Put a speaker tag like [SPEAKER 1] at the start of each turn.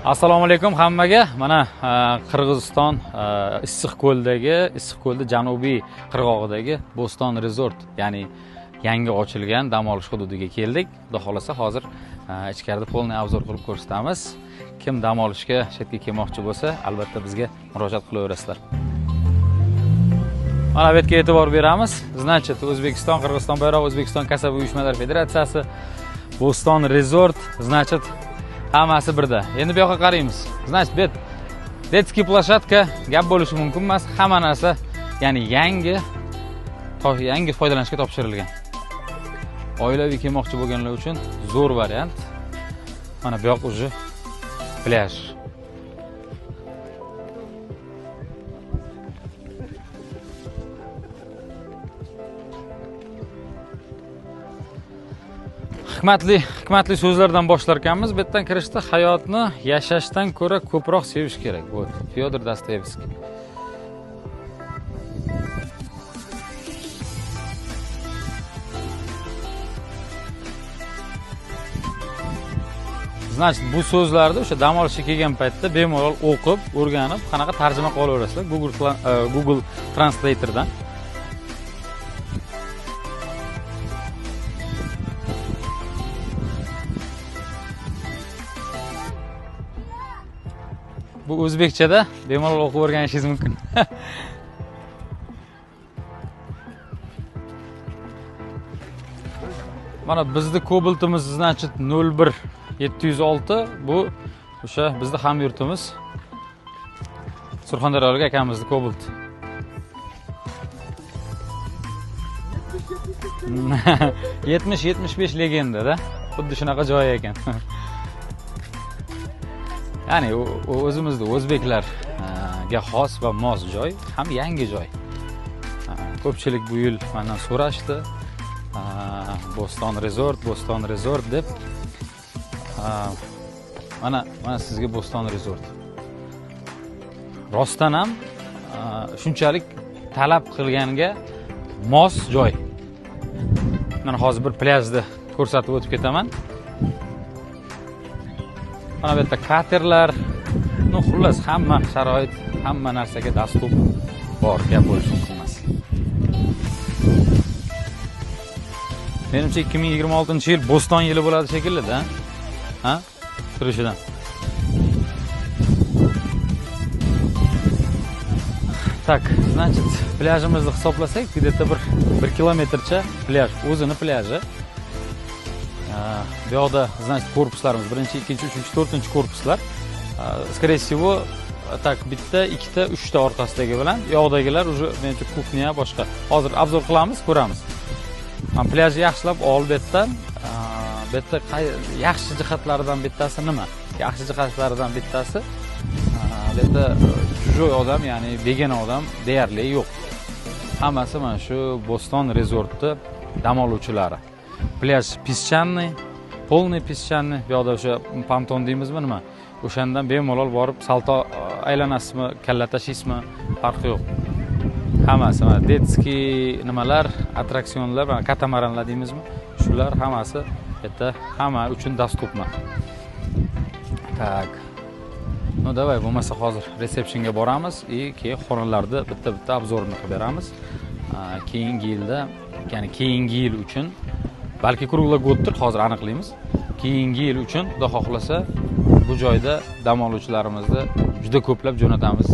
[SPEAKER 1] Assalomu alaykum hammaga. Mana Qirg'iziston Issiqko'lda janubiy qirg'og'idagi Bo'ston Resort, ya'ni yangi ochilgan dam olish hududiga keldik. Xudo xolasa hozir ichkarida polniy obzor qilib ko'rsatamiz. Kim dam olishga chetga kelmoqchi bo'lsa, albatta bizga murojaat qilaverasizlar. Mana bu yerga e'tibor beramiz. Значит, O'zbekiston, Qirg'iziston bayrog'i, O'zbekiston kasaba uyushmalari federatsiyasi, Bo'ston Resort, значит, hammasi birda. Endi bu yoqqa qaraymiz. Значит, детский площадка gap bo'lishi mumkin emas. Hamma narsa, ya'ni yangi foydalanishga topshirilgan. Oilaviy kelmoqchi bo'lganlar uchun zo'r variant. Mana bu yoq уже plyaj. Hikmatli so'zlardan boshlar ekanmiz. Bu yerdan kirishda hayotni yashashdan ko'ra ko'proq sevish kerak. Bu Fyodor Dostoyevskiy. Значит, bu so'zlarni o'sha dam olishga kelgan paytda bemalol o'qib, o'rganib, qanaqa tarjima qilib olaverasizlar Google Translator'dan. Bu o'zbekchada bemalol o'qib o'rganishingiz mumkin. Mana bizning Cobalt'imiz значит 01706, bu o'sha bizning hamyurtimiz Surxondaryolik akamizning Cobalt. 70-75 legendada, xuddi shunaqa joy ekan. Ya'ni o'zimizning o'zbeklarga xos va mos joy, ham yangi joy. Ko'pchilik bu yil mendan so'rashdi. Bo'ston Resort deb. Mana sizga Bo'ston Resort. Rostdan ham shunchalik talab qilganga mos joy. Mana hozir bir plyajni ko'rsatib o'tib ketaman. Mana bu yerda katerlar, xullas hamma sharoit, hamma narsaga dastur bor, gap bo'lishi mumkin emas. Menimcha 2026-yil Bo'ston yili bo'ladi shekilli-da. Ha? Turishidan. Tak, значит, plyajimizni hisoblasak, где-то 1 kilometrcha plyaj, o'zini plyajı. Bu yoqda, значит, korpuslarimiz 1-chi, 2-chi, 3-chi, 4-chi korpuslar. Скорее всего, tak bitta, ikkita, 3ta orqasidagi bilan, yoqdagilar уже menimcha kuxnya boshqa. Hozir obzor qilamiz, ko'ramiz. Men plyajni yaxshilab olib betdan, bitta yaxshi jihatlaridan bittasi nima? Yaxshi jihatlaridan bittasi bitta чужой odam, ya'ni begona odam deyarli yo'q. Hammasi mana shu Bo'ston Resortda dam oluvchilari. Plyaj песчаный, полный песчаный. Bu yoqda o'sha ponton deymizmi nima? O'shandan bemalol borib salto aylanasizmi, kalla tashlaysizmi, farqi yo'q. Hammasi mana детский nimalar, attraksionlar, mana katamaranlar deymizmi? Shular hammasi bitta, hamma uchun dostupma. Tak. No davay, bo'lmasa hozir resepsiyonga boramiz va keyin xonalarni bitta obzorini qilib beramiz. Keyingi yilda, ya'ni keyingi yil uchun balki kruglak goddir, hozir aniqlaymiz. Keyingi yil uchun xudo xohlasa bu joyda dam oluvchilarimizni juda ko'plab jo'natamiz.